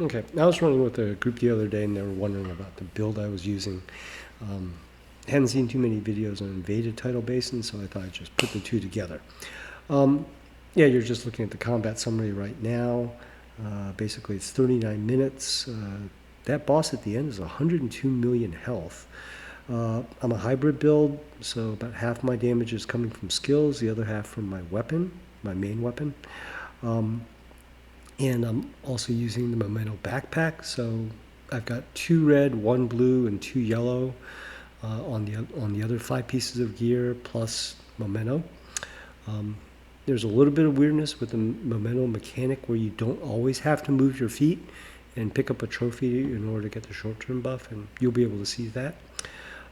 Okay, I was running with a group the other day, and they were wondering about the build I was using. Um, Hadn't seen too many videos on invaded Tidal Basin, so I thought I'd just put the two together. Um, yeah, you're just looking at the combat summary right now. Basically, it's 39 minutes. That boss at the end is 102 million health. I'm a hybrid build, so about half my damage is coming from skills, the other half from my weapon, my main weapon. Um, and I'm also using the Memento backpack, so I've got 2 red, 1 blue, and 2 yellow on the other 5 pieces of gear plus Memento. Um, there's a little bit of weirdness with the Memento mechanic where you don't always have to move your feet and pick up a trophy in order to get the short-term buff, and you'll be able to see that.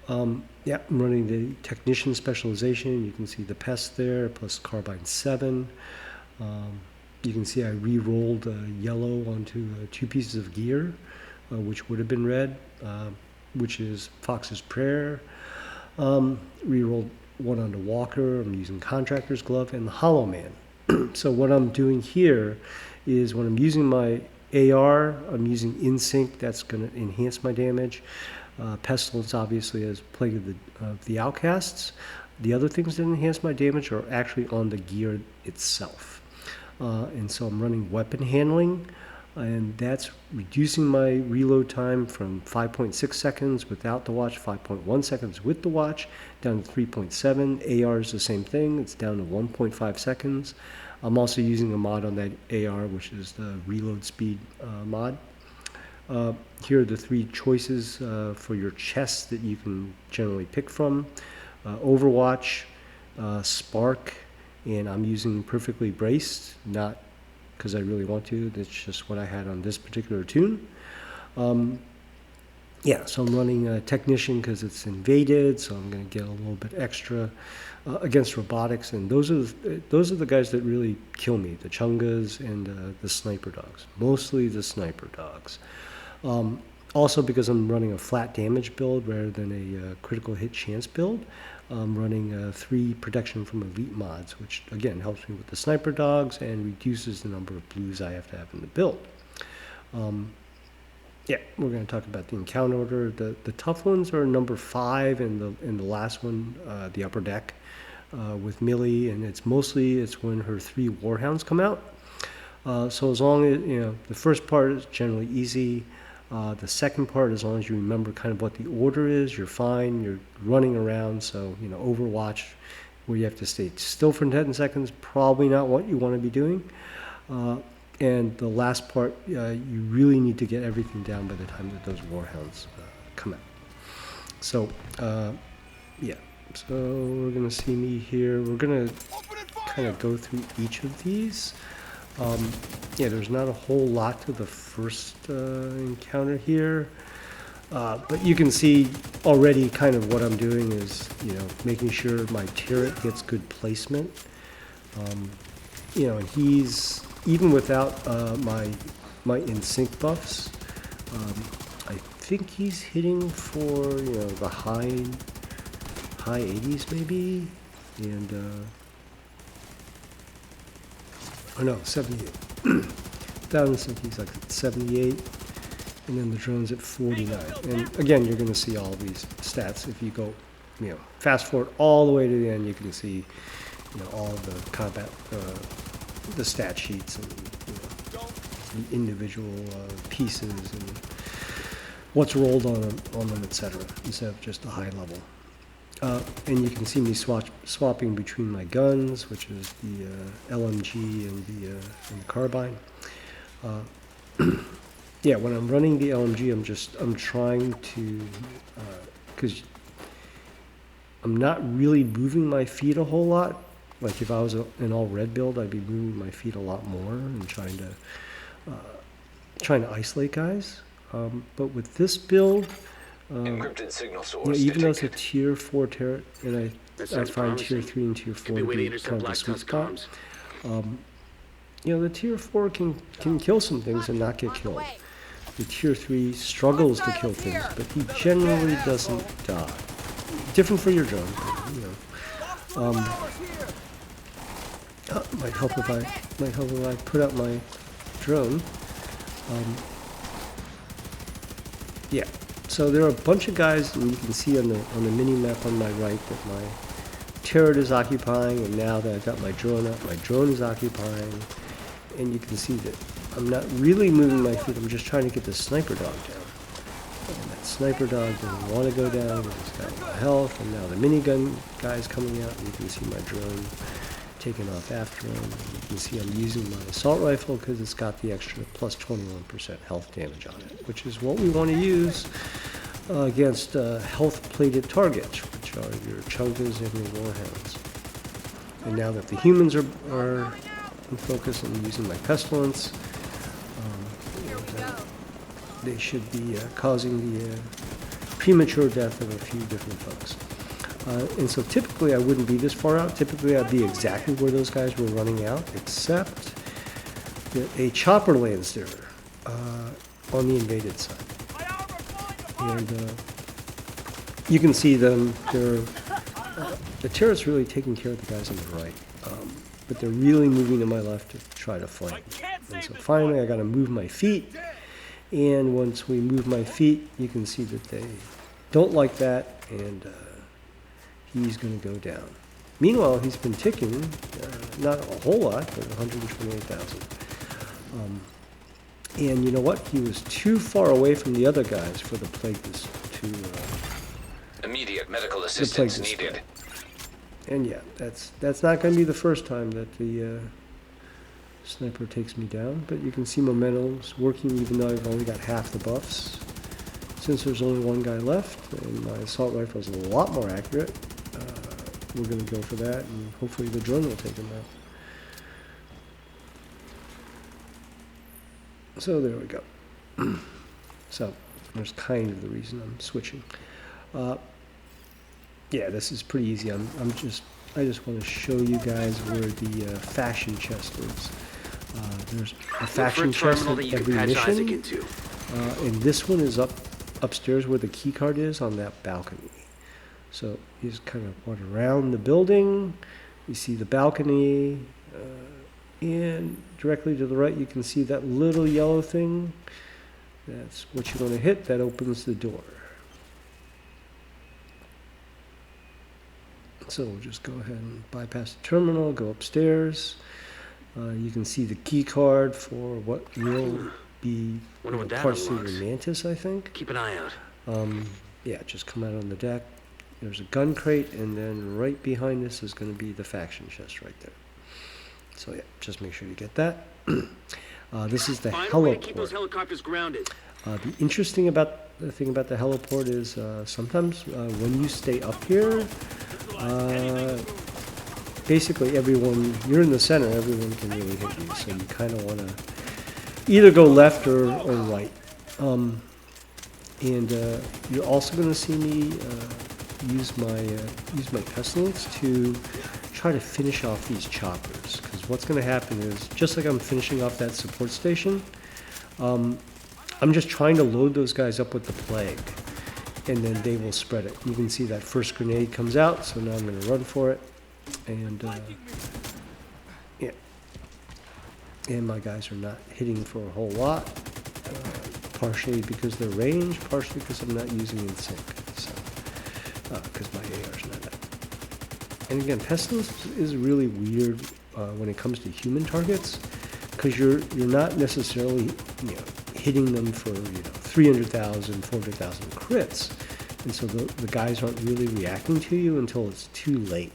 Yeah, I'm running the Technician specialization. You can see the Pest there, plus Carbine 7. You can see I re-rolled yellow onto 2 pieces of gear, which would have been red, which is Fox's Prayer. Re-rolled one onto Walker. I'm using Contractor's Glove and the Hollow Man. So what I'm doing here is when I'm using my AR, I'm using InSync. That's going to enhance my damage. Pestilence obviously is Plague of the Outcasts. The other things that enhance my damage are actually on the gear itself. And so I'm running weapon handling, and that's reducing my reload time from 5.6 seconds without the watch, 5.1 seconds with the watch, down to 3.7. AR is the same thing. It's down to 1.5 seconds. I'm also using a mod on that AR, which is the reload speed mod. Here are the 3 choices for your chest that you can generally pick from. Overwatch, Spark, and I'm using Perfectly Braced, not because I really want to. That's just what I had on this particular tune. Yeah, so I'm running a Technician because it's invaded, so I'm going to get a little bit extra against robotics, and those are the guys that really kill me, the Chungas and the Sniper Dogs, mostly the Sniper Dogs. Also, because I'm running a flat damage build rather than a critical hit chance build, I'm running 3 protection from elite mods, which again helps me with the Sniper Dogs and reduces the number of blues I have to have in the build. Yeah, we're going to talk about the encounter order. The tough ones are number 5 and the last one, the upper deck, with Millie, and it's when her 3 Warhounds come out. So as long as the first part is generally easy. The second part, as long as you remember kind of what the order is, you're fine. You're running around, so Overwatch, where you have to stay still for 10 seconds, probably not what you want to be doing. And the last part, you really need to get everything down by the time that those Warhounds come out. So, yeah. So we're going to see me here. We're going to kind of go through each of these. Yeah, there's not a whole lot to the first encounter here, but you can see already kind of what I'm doing is, making sure my turret gets good placement. And he's, even without my in-sync buffs, I think he's hitting for, the high 80s maybe, and oh no, 78. Down he's like 78, and then the drone's at 49. And again, you're going to see all these stats. If you go, fast forward all the way to the end, you can see, all the combat, the stat sheets and the individual pieces and what's rolled on them, etc. Instead of just a high level. And you can see me swapping between my guns, which is the LMG and the carbine. Yeah, when I'm running the LMG, I'm trying to, because I'm not really moving my feet a whole lot. Like if I was an all red build, I'd be moving my feet a lot more and trying to isolate guys. But with this build, encrypted signal source even though it's a tier 4 turret, and I find tier 3 and tier 4 to be kind of the sweet spot. The tier 4 can kill some things and not get killed. The tier 3 struggles to kill things, but he generally doesn't die. Different for your drone, might help if I put out my drone. yeah, so there are a bunch of guys, and you can see on the mini map on my right that my turret is occupying, and now that I've got my drone up, my drone is occupying, and you can see that I'm not really moving my feet. I'm just trying to get the sniper dog down. And that sniper dog doesn't want to go down. He's got no health, and now the minigun guy's coming out, and you can see my drone taking off after him. And you can see I'm using my assault rifle because it's got the extra plus 21% health damage on it, which is what we want to use against health-plated targets, which are your chunkas and your warhounds. And now that the humans are in focus, I'm using my pestilence. They should be causing the premature death of a few different folks. And so typically I wouldn't be this far out. Typically I'd be exactly where those guys were running out, except that a chopper lands there on the invaded side. And you can see them. The turret's really taking care of the guys on the right, but they're really moving to my left to try to flank. And so finally I got to move my feet. And once we move my feet, you can see that they don't like that, and he's going to go down. Meanwhile, he's been ticking, not a whole lot, but 128,000. And you know what? He was too far away from the other guys for the plague to immediate medical assistance needed. And yeah, that's not going to be the first time that the sniper takes me down, but you can see momentum's working even though I've only got half the buffs. Since there's only one guy left, and my assault rifle is a lot more accurate, we're going to go for that, and hopefully the drone will take him out. So there we go. So there's kind of the reason I'm switching. Yeah, this is pretty easy. I just want to show you guys where the fashion chest is. There's a fashion chest in every mission, and this one is upstairs where the key card is on that balcony. So you just kind of walk around the building. You see the balcony, and directly to the right you can see that little yellow thing. That's what you're going to hit. That opens the door. So we'll just go ahead and bypass the terminal, go upstairs. You can see the key card for what will be parts of your Mantis, I think. Keep an eye out. Yeah, just come out on the deck. There's a gun crate, and then right behind this is going to be the faction chest right there. So yeah, just make sure you get that. This is the heliport. Keep those helicopters grounded. The interesting thing about the heliport is sometimes when you stay up here, basically everyone, you're in the center, everyone can really hit you. So you kind of want to either go left or right. And you're also going to see me use my pestilence to try to finish off these choppers. Because what's going to happen is, just like I'm finishing off that support station, I'm just trying to load those guys up with the plague, and then they will spread it. You can see that first grenade comes out, so now I'm going to run for it. And yeah, and my guys are not hitting for a whole lot, partially because they're range, partially because I'm not using in sync, so because my AR's not up. And again, pestilence is really weird when it comes to human targets, because you're not necessarily hitting them for 300,000, 400,000 crits, and so the guys aren't really reacting to you until it's too late.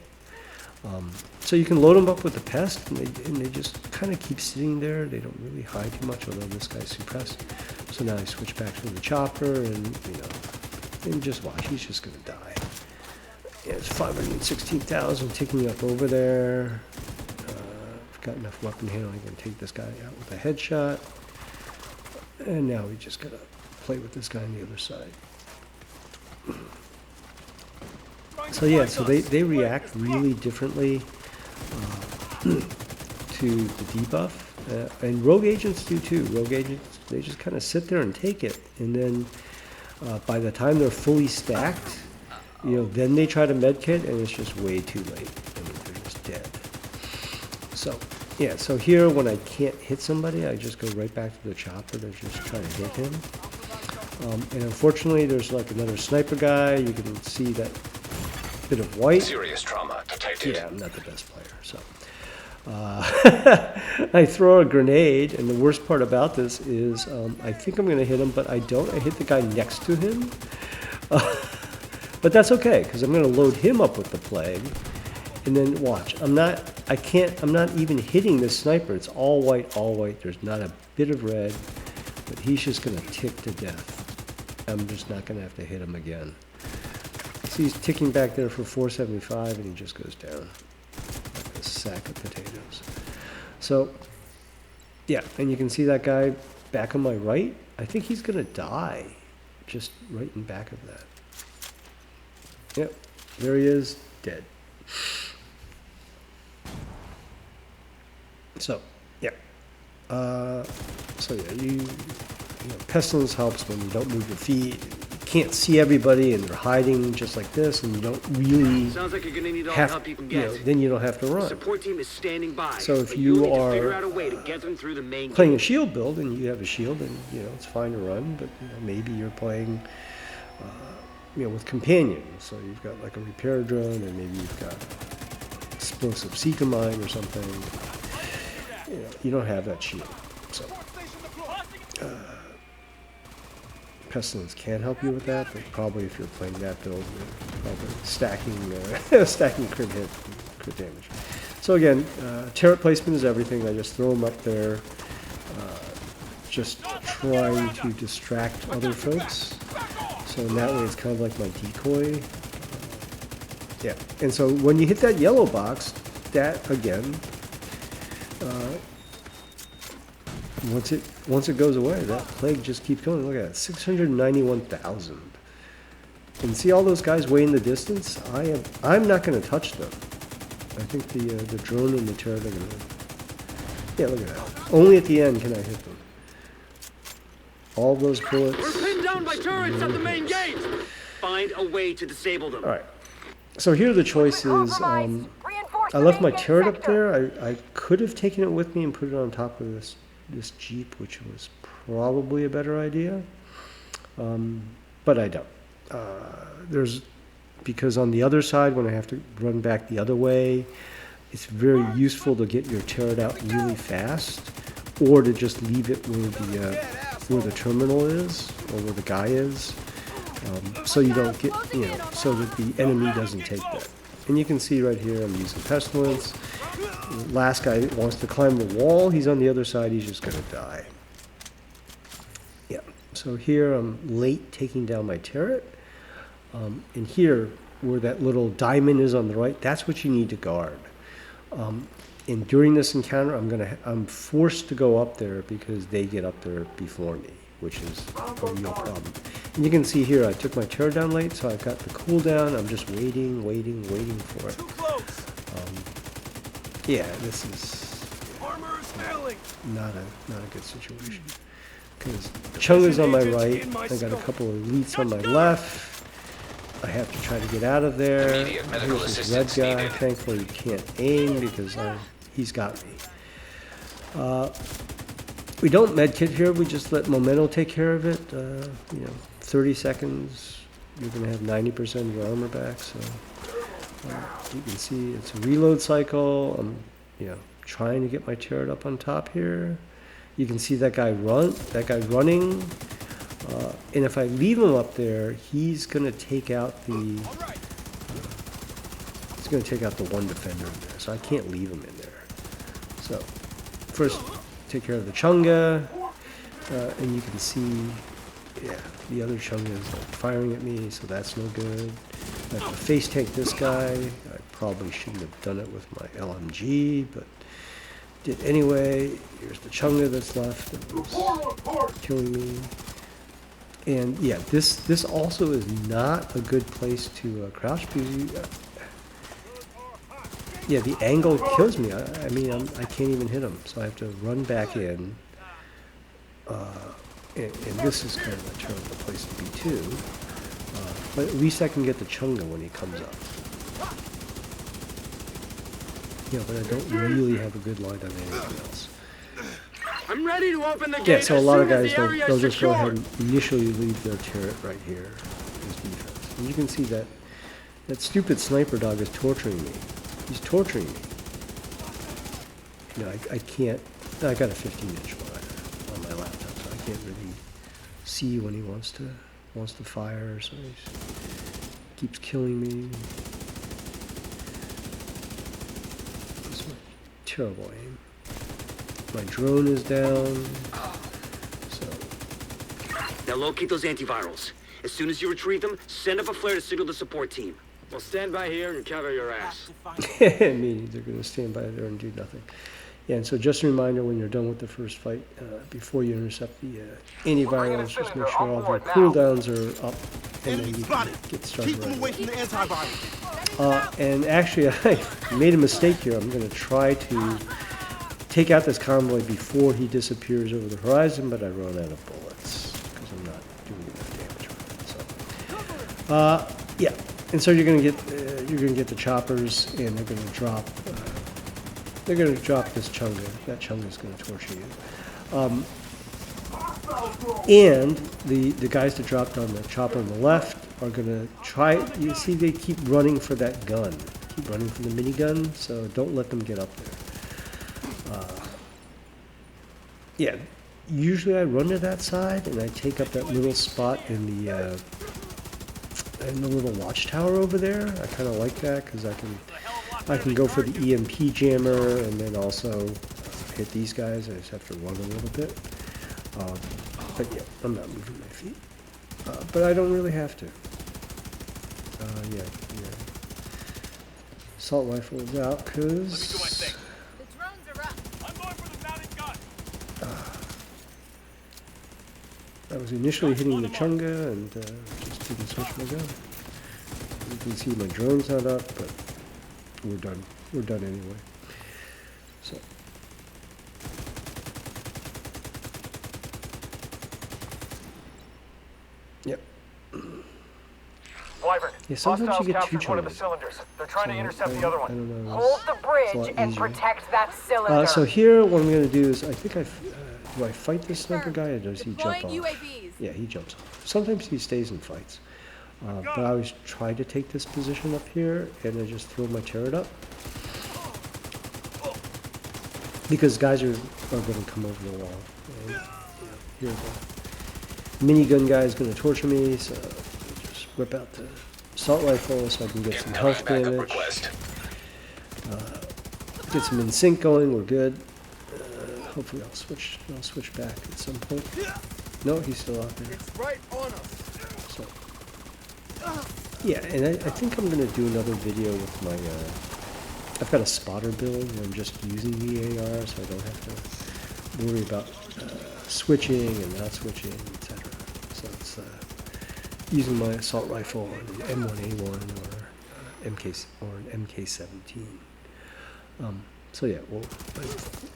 So you can load them up with the pest, and they just kind of keep sitting there. They don't really hide too much, although this guy's suppressed. So now I switch back to the chopper, and just watch. He's just going to die. Yeah, it's 516,000 ticking up over there. I've got enough weapon handling. I can take this guy out with a headshot. And now we just got to play with this guy on the other side. So yeah, so they react really differently to the debuff, and rogue agents do too. Rogue agents, they just kind of sit there and take it, and then by the time they're fully stacked, then they try to medkit, and it's just way too late. I mean, they're just dead. So yeah, so here when I can't hit somebody, I just go right back to the chopper to just try to hit him. And unfortunately, there's like another sniper guy. You can see that bit of white. Serious trauma detected. Yeah, I'm not the best player, so. I throw a grenade, and the worst part about this is I think I'm going to hit him, but I don't. I hit the guy next to him. But that's okay, because I'm going to load him up with the plague. And then watch. I'm not even hitting this sniper. It's all white, all white. There's not a bit of red, but he's just going to tick to death. I'm just not going to have to hit him again. See, he's ticking back there for 475, and he just goes down like a sack of potatoes. So, yeah, and you can see that guy back on my right. I think he's going to die just right in back of that. Yep, there he is, dead. So, yeah. So yeah, you know, pestilence helps when you don't move your feet. You can't see everybody, and they're hiding just like this, and you don't really Sounds like you're gonna need all the have. help you can You get. know, then you don't have to The run. support team is standing by. So if but you need to are, figure out a way to get them through the main Playing a gate. shield build, and you have a shield, and you know it's fine to run. But you know, maybe you're playing, you know, with companions. So you've got like a repair drone, and maybe you've got explosive seeker mine or something. You know, you don't have that shield. So pestilence can help you with that, but probably if you're playing that build, you're probably stacking stacking crit hit, crit damage. So again, turret placement is everything. I just throw them up there, just trying to distract other folks. So in that way, it's kind of like my decoy. Yeah, and so when you hit that yellow box, that again, once it goes away, that plague just keeps going. Look at that, 691,000. And see all those guys way in the distance? I'm not going to touch them. I think the drone and the turret are going to. Yeah, look at that. Only at the end can I hit them. All those bullets. We're pinned down by turrets at the main gate. Find a way to disable them. All right. So here are the choices. I left my turret up there. I could have taken it with me and put it on top of this Jeep, which was probably a better idea. But I don't. Because on the other side, when I have to run back the other way, it's very useful to get your turret out really fast, or to just leave it where the terminal is, or where the guy is, so you don't get, you know, so that the enemy doesn't take that. And you can see right here, I'm using pestilence. The last guy wants to climb the wall. He's on the other side. He's just going to die. Yeah. So here I'm late taking down my turret. And here, where that little diamond is on the right, that's what you need to guard. And during this encounter, I'm forced to go up there because they get up there before me, which is a real problem. And you can see here, I took my turret down late, so I've got the cooldown. I'm just waiting for it. Yeah, this is not a good situation. Because Chung is on my right. I got a couple of elites on my left. I have to try to get out of there. Immediate medical Here's this red assistance guy. needed. Thankfully, he can't aim because he's got me. We don't medkit here. We just let Momento take care of it. 30 seconds, you're going to have 90% of your armor back. So you can see it's a reload cycle. I'm trying to get my turret up on top here. You can see that guy running. And if I leave him up there, he's going to take out the one defender in there. So I can't leave him in there. So first, take care of the Chunga, and you can see, the other Chunga is firing at me, so that's no good. I have to face tank this guy. I probably shouldn't have done it with my LMG, but did anyway. Here's the Chunga that's left that was killing me. And yeah, this also is not a good place to crouch because the angle kills me. I mean, I can't even hit him, so I have to run back in. And this is kind of a terrible place to be too. But at least I can get the Chunga when he comes up. Yeah, but I don't really have a good line on anything else. I'm ready to open the gate. Yeah, so a as lot of soon as guys, the area they'll is just go ahead secured. and initially leave their turret right here as defense. And you can see that that stupid sniper dog is torturing me. He's torturing me. You know, I can't, I got a 15-inch monitor on my laptop, so I can't really see when he wants to fire, so he keeps killing me. That's my terrible aim. My drone is down, so Now locate those antivirals. As soon as you retrieve them, send up a flare to signal the support team. We'll stand by here and cover your ass. meaning they're going to stand by there and do nothing. Yeah, and so just a reminder, when you're done with the first fight, before you intercept the antivirals, just make sure all of your cooldowns are up, and then you can get started Keep them right away away. from the antivirus. And actually, I made a mistake here. I'm going to try to take out this convoy before he disappears over the horizon, but I run out of bullets because I'm not doing enough damage with it. So, yeah, and so you're going to get the choppers, and they're going to drop. They're going to drop this chunga. That chunga is going to torture you. And the guys that dropped on the chopper on the left are going to try. You see, they keep running for that gun. Keep running for the minigun. So don't let them get up there. Yeah, usually I run to that side and I take up that little spot in the little watchtower over there. I kind of like that because I can go for the EMP jammer and then also hit these guys. I just have to run a little bit. But yeah, I'm not moving my feet. But I don't really have to. Yeah. Assault rifle is out because I was initially hitting the chunga and just didn't switch my gun. You can see my drone's not up, but we're done. We're done anyway. So. Yep. Wyvern, Yeah, sometimes hostiles you get two captured one of the chungas. cylinders. They're trying to intercept the other I one. don't know. Hold the It's a bridge lot and easier. protect that cylinder. So here, what I'm going to do is, I think do I fight this sniper guy or does he jump Deploying off? UAVs. Yeah, he jumps off. Sometimes he stays and fights. But I always try to take this position up here and I just throw my turret up. Because guys are going to come over the wall. And, here the minigun guy is going to torture me, so I just whip out the assault rifle so I can get some health Backup damage. request. Get some in sync going. We're good. Hopefully I'll switch back at some point. No, he's still out there. It's right on us. So yeah, and I think I'm gonna do another video with my. I've got a spotter build where I'm just using the AR, so I don't have to worry about switching and not switching, etc. So it's using my assault rifle and an M1A1 or an MK17. So yeah, well,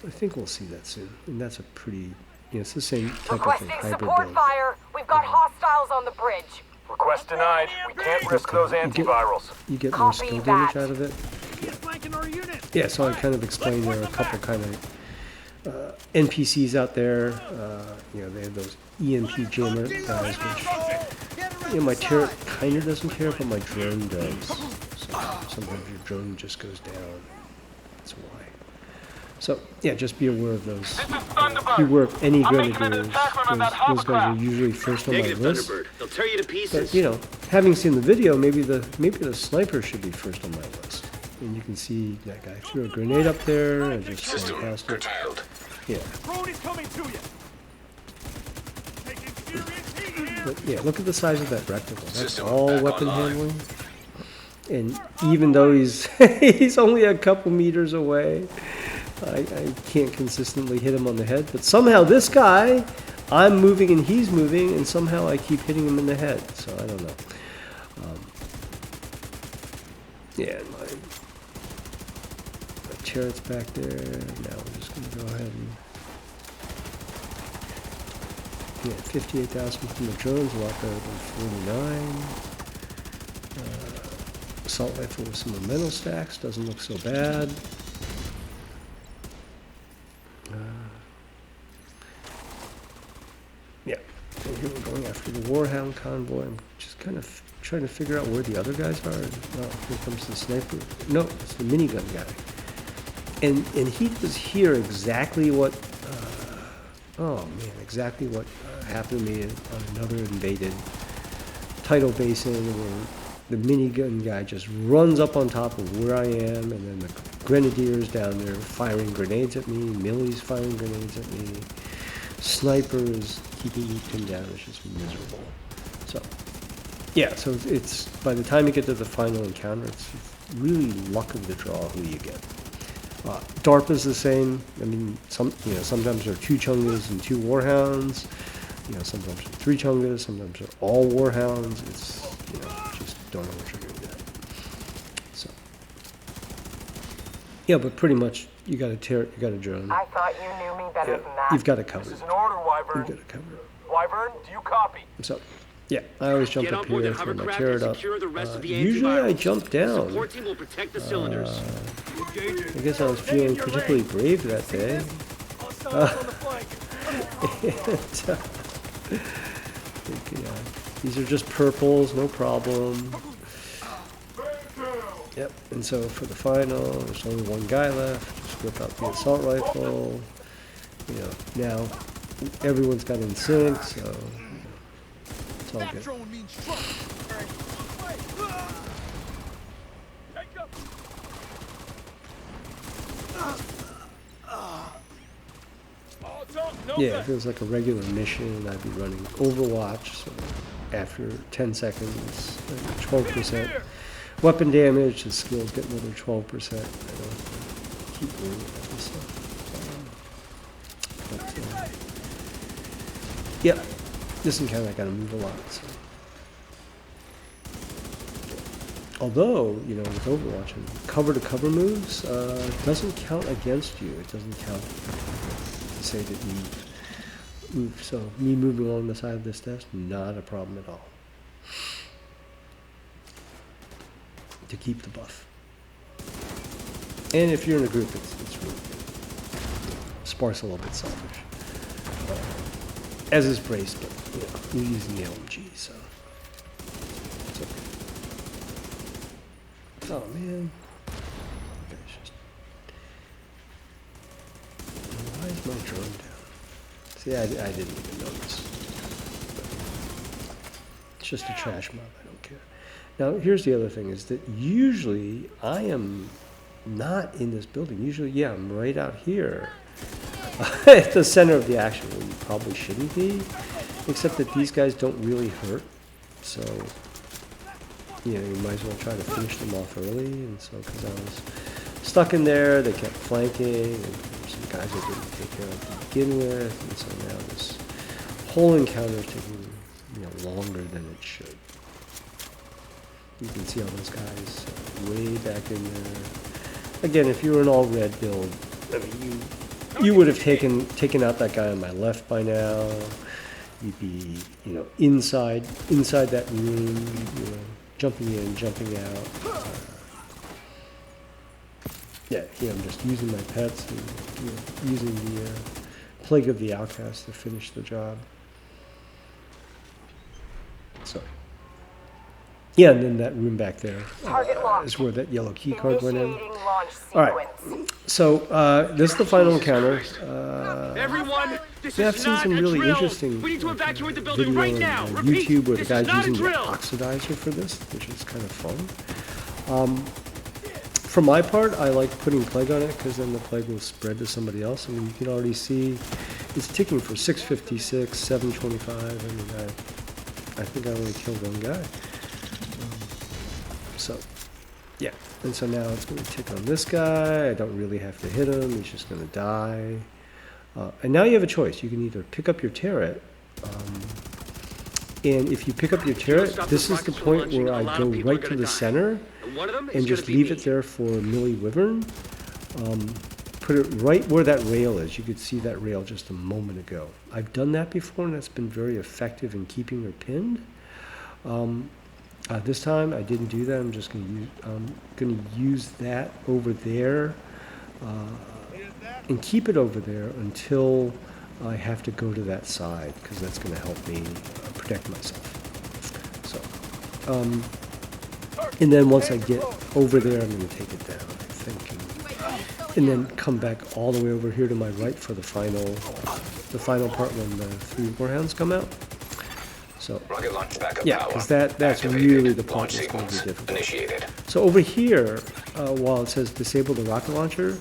I think we'll see that soon, and that's a pretty, it's the same type of Requesting thing, hybrid support build. fire. We've got hostiles on the bridge. Request denied. We can't risk those antivirals. You get more Copy skill that. damage out of it. Yeah, so I kind of explained there are a couple kind of NPCs out there. They have those EMP jammer guys, which my turret kind of doesn't care, but my drone does. So sometimes your drone just goes down. That's why. So yeah, just be aware of those. Be aware of any grenadiers. Those guys are usually first on my Negative, list. Thunderbird. They'll tear you to pieces. But having seen the video, maybe the sniper should be first on my list. And you can see that guy threw a grenade up there and just ran System past it. curtailed. Yeah. Drone is coming to you. Taking serious heat here. But yeah, look at the size of that rectangle. That's System all back weapon online. handling. And even though he's he's only a couple meters away, I can't consistently hit him on the head. But somehow this guy, I'm moving and he's moving, and somehow I keep hitting him in the head. So I don't know. Yeah, my turret's back there. Now we're just going to go ahead and... Yeah, 58,000 from the drones, a lot better than 49. Assault rifle with some momental stacks, doesn't look so bad. And here we're going after the Warhound convoy. I'm just kind of trying to figure out where the other guys are. Here comes the sniper. No, it's the minigun guy. And he was here exactly what, oh man, exactly what happened to me on another invaded Tidal Basin, where the minigun guy just runs up on top of where I am, and then the grenadiers down there firing grenades at me, Millie's firing grenades at me, snipers keeping me pinned down. It's just miserable. So, yeah, so it's, by the time you get to the final encounter, it's really luck of the draw who you get. DARPA's the same. I mean, sometimes there are 2 Chungas and 2 Warhounds. Sometimes there are 3 Chungas, sometimes they're all Warhounds. It's, just don't know what you're going to get. So, yeah, but pretty much you got a drone. I thought you knew me better than that. You've got it covered. This is an order, Wyvern. You've got it covered. Wyvern, do you copy? So, yeah, I always jump Get up on board here, the throw my hovercraft turret and up. secure the rest of the Usually I antivirals. jump down. Support team will protect the cylinders. I guess I was feeling particularly brave that day. Hostiles on the flank. These are just purples, no problem. Yep, and so for the final, there's only one guy left. Just whip out the assault rifle. Now everyone's got in sync, so it's all That good. drone means trouble. Take up. All talk, no Yeah, gun. if it was like a regular mission, I'd be running Overwatch, so after 10 seconds, 12%. Weapon damage, the skills get another 12%. I don't keep doing that stuff. Yeah, this encounter I gotta move a lot, so. Although, with Overwatch, and cover-to-cover moves doesn't count against you. It doesn't count to say that you move. So me moving along the side of this desk, not a problem at all. To keep the buff. And if you're in a group, it's really good. Spark's a little bit selfish. As is Brace, but we're using the LMG, so. It's okay. Oh man. Okay, it's just. Why is my drone down? See, I didn't even notice. It's just a trash mob, I don't care. Now, here's the other thing, is that usually I am not in this building. Usually, yeah, I'm right out here. At the center of the action, where you probably shouldn't be. Except that these guys don't really hurt. So, you might as well try to finish them off early. And so, because I was stuck in there, they kept flanking, and there were some guys I didn't take care of to begin with. And so now this whole encounter is taking, longer than it should. You can see all those guys way back in there. Again, if you were an all-red build, I mean, you would have taken out that guy on my left by now. You'd be, inside that room, jumping in, jumping out. Yeah, I'm just using my pets and using the Plague of the Outcast to finish the job. So. Yeah, and then that room back there Target locked. is where that yellow key card went in. Initiating launch All right. sequence. So this is the final encounter. Everyone, this Yeah, I've is seen not some a really drill. interesting We need to evacuate the building video right now. on Repeat, YouTube where the this guy's is not a using the drill. oxidizer for this, which is kind of fun. For my part, I like putting plague on it because then the plague will spread to somebody else. I mean, you can already see it's ticking for 656, 725. I mean, I think I only killed one guy. So, yeah. And so now it's going to tick on this guy. I don't really have to hit him. He's just going to die. And now you have a choice. You can either pick up your turret. And if you pick up your turret, this is the point where I go right to the center and just leave it there for Millie Wyvern. Put it right where that rail is. You could see that rail just a moment ago. I've done that before, and that's been very effective in keeping her pinned. This time I didn't do that. I'm just going to use that over there and keep it over there until I have to go to that side because that's going to help me protect myself. So, and then once I get over there, I'm going to take it down, I think, and then come back all the way over here to my right for the final part when the 3 warhounds come out. So, Rocket launch backup yeah, power. because that's Activated. really the part Launch that's going to be sequence difficult. initiated. So over here, while it says disable the rocket launcher,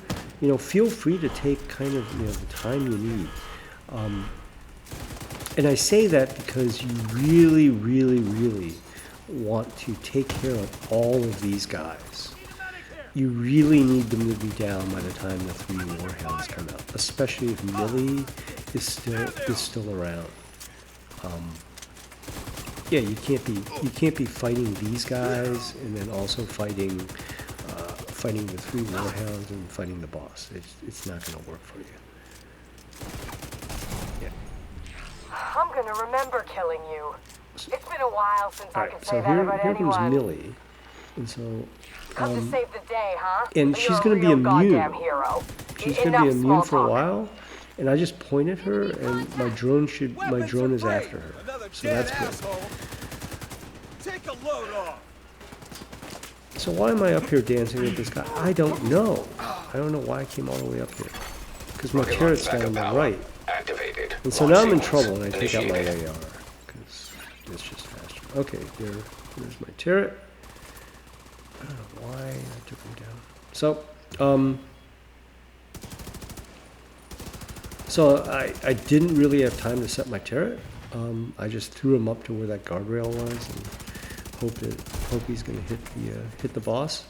feel free to take kind of, the time you need. And I say that because you really, really, really want to take care of all of these guys. You really need them to be down by the time the 3 warhounds come out, especially if Millie is still around. Yeah, you can't be fighting these guys and then also fighting the 3 warhounds and fighting the boss. It's not going to work for you. Yeah. I'm gonna remember killing you. It's been a while since All I could right. say So that about here comes anyone. Millie, and so Come to save the day, huh? and But she's you're a going to be real immune. goddamn hero. She's going to Enough be immune small for a talk. while, and I just point at her, and my drone is after her. Another So dead that's good. asshole. Take a load off. So why am I up here dancing with this guy? I don't know. I don't know why I came all the way up here. Because my Rocket turret's launch down on the backup power. right. Activated. And so Launch now I'm in sequence trouble, and I take out my initiated. AR. Because it's just faster. Okay, there's my turret. I don't know why I took him down. So I didn't really have time to set my turret. I just threw him up to where that guardrail was and hope he's going to hit the boss.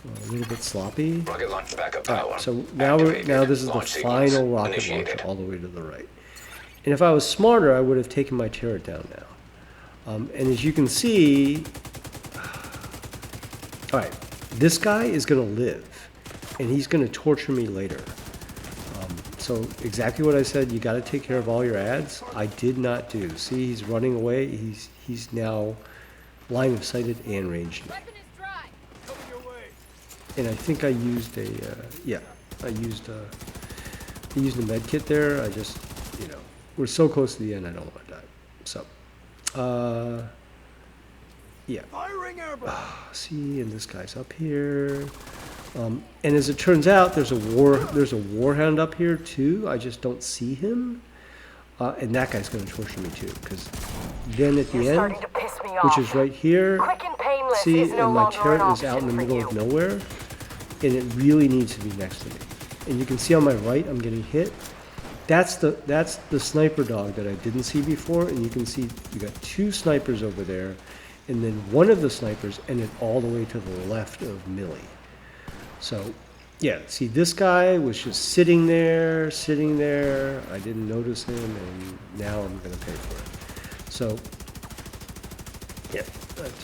A little bit sloppy. Rocket launch backup All power. right, so now Activated. this is the Launch sequence final rocket initiated. launcher all the way to the right. And if I was smarter, I would have taken my turret down now. And as you can see, all right, this guy is going to live, and he's going to torture me later. So exactly what I said, you got to take care of all your ads. I did not do. See, he's running away. He's now line of sighted and ranged me. Coming your way. And I think I used I used a med kit there. I just, we're so close to the end, I don't want to die. So, yeah. Firing airborne. See, and this guy's up here. And as it turns out, there's a warhound up here too. I just don't see him. And that guy's going to torture me too, because then at the You're end, starting to piss me which off. is right here, Quick and painless see, is no and my longer turret an is out in the option middle for of you. nowhere, and it really needs to be next to me. And you can see on my right, I'm getting hit. That's the sniper dog that I didn't see before, and you can see you got 2 snipers over there, and then one of the snipers ended all the way to the left of Millie. So, yeah, see, this guy was just sitting there. I didn't notice him, and now I'm going to pay for it. So, yeah, I've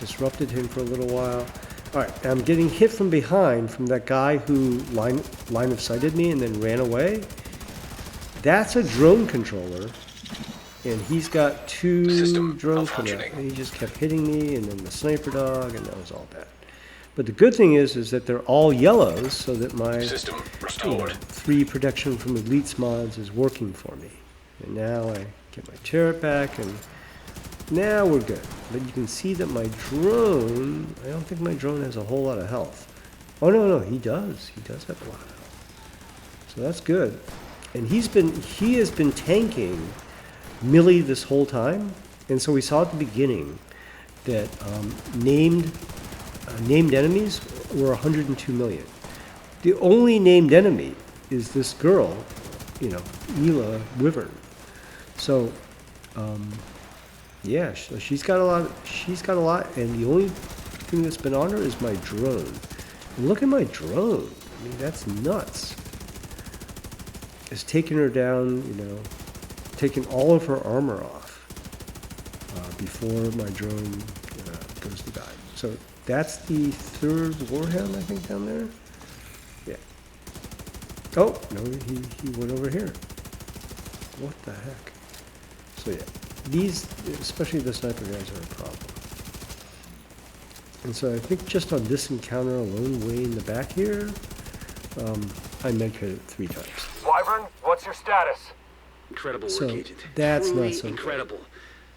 disrupted him for a little while. All right, I'm getting hit from behind from that guy who line of sighted me and then ran away. That's a drone controller, and he's got 2 System drones coming out. malfunctioning. And he just kept hitting me, and then the sniper dog, and that was all bad. But the good thing is that they're all yellows, so that my System restored. 3 protection from elites mods is working for me. And now I get my turret back, and now we're good. But you can see that my drone, I don't think my drone has a whole lot of health. Oh, no, he does. He does have a lot of health. So that's good. And he has been tanking Millie this whole time. And so we saw at the beginning that named enemies were 102 million. The only named enemy is this girl, Mila Wyvern. So, yeah, so she's got a lot, and the only thing that's been on her is my drone. And look at my drone. I mean, that's nuts. It's taken her down, taking all of her armor off before my drone goes to die. So that's the 3rd warhound, I think, down there. Yeah. Oh, no, he went over here. What the heck? So yeah, these, especially the sniper guys, are a problem. And so I think just on this encounter alone, way in the back here, I medkit it 3 times. Wyvern, What's your status? Incredible work, So, Agent. that's Truly not so good. incredible.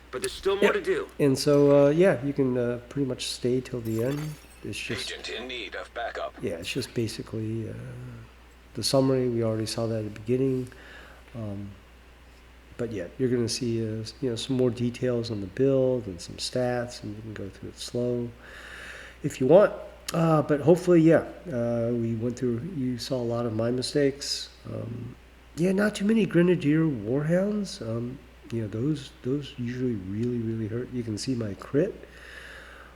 But there's still more to do. And so, yeah, you can pretty much stay till the end. It's just, Agent in need of backup. yeah, it's just basically the summary. We already saw that at the beginning. But yeah, you're going to see, you know, some more details on the build and some stats, and you can go through it slow if you want. But hopefully, yeah, we went through, you saw a lot of my mistakes. Yeah, not too many Grenadier Warhounds. You know, those usually really hurt. You can see my crit.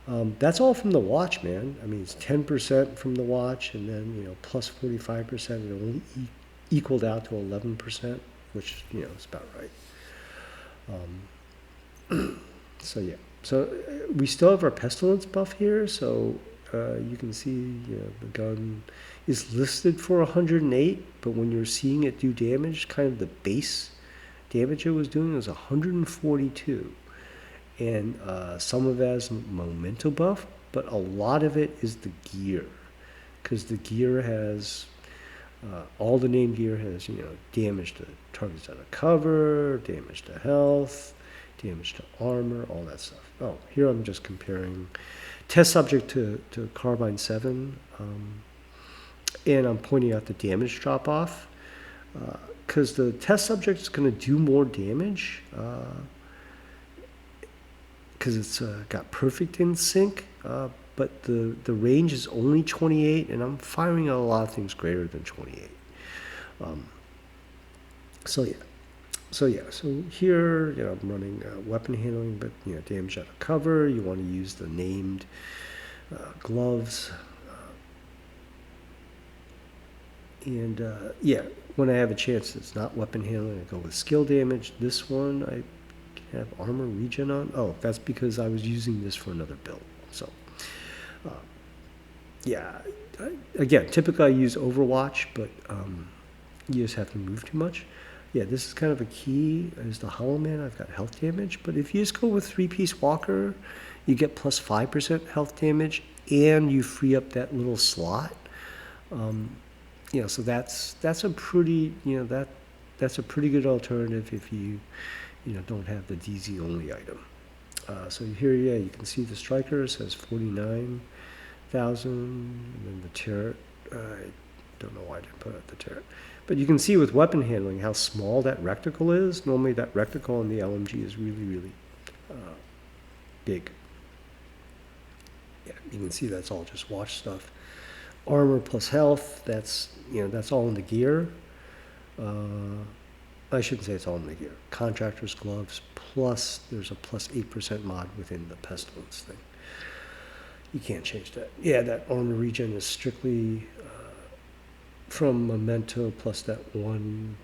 That's all from the watch, man. I mean, it's 10% from the watch, and then, you know, plus 45%. It only equaled out to 11%, which, you know, is about right. So, yeah. So, we still have our Pestilence buff here, so you can see, you know, the gun is listed for 108, but when you're seeing it do damage, kind of the base damage it was doing was 142. And some of it has memento buff, but a lot of it is the gear, because the gear has all the name gear has, you know, damage to targets out of cover, damage to health, damage to armor, all that stuff. Oh, here I'm just comparing test subject to Carbine 7, and I'm pointing out the damage drop off, because the test subject is going to do more damage. Because it's got perfect in sync, but the range is only 28, and I'm firing at a lot of things greater than 28. So here, you know, I'm running weapon handling, but, you know, damage out of cover. You want to use the named gloves, and yeah, when I have a chance, it's not weapon handling. I go with skill damage. This one I have armor regen on. Oh, that's because I was using this for another build. So, yeah. Again, typically I use Overwatch, but you just have to move too much. Yeah, this is kind of a key. Is the Hollow Man. I've got health damage, but if you just go with 3-piece Walker, you get plus 5% health damage, and you free up that little slot. You know, so that's a pretty, you know, that's a pretty good alternative if you know, don't have the DZ only item. So here, yeah, you can see the striker says 49,000, and then the turret, I don't know why I didn't put out the turret. But you can see with weapon handling how small that reticle is. Normally that reticle in the LMG is really big. Yeah, you can see that's all just watch stuff. Armor plus health, that's, you know, that's all in the gear. I shouldn't say it's all in the gear. Contractor's gloves, plus there's a plus 8% mod within the Pestilence thing. You can't change that. Yeah, that armor regen is strictly from Memento, plus that 1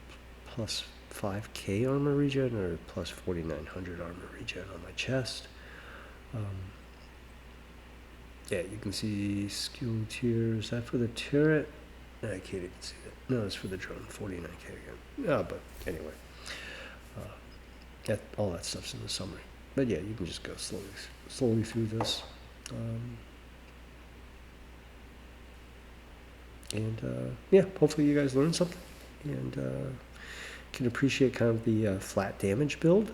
plus 5k armor regen, or plus 4,900 armor regen on my chest. Yeah, you can see skill tier. Is that for the turret? I can't even see that. No, it's for the drone. 49k again. No, but anyway, all that stuff's in the summary. But yeah, you can just go slowly through this, and yeah, hopefully you guys learned something and can appreciate kind of the flat damage build,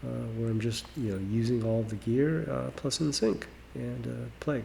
where I'm just, you know, using all of the gear plus in sync and plague.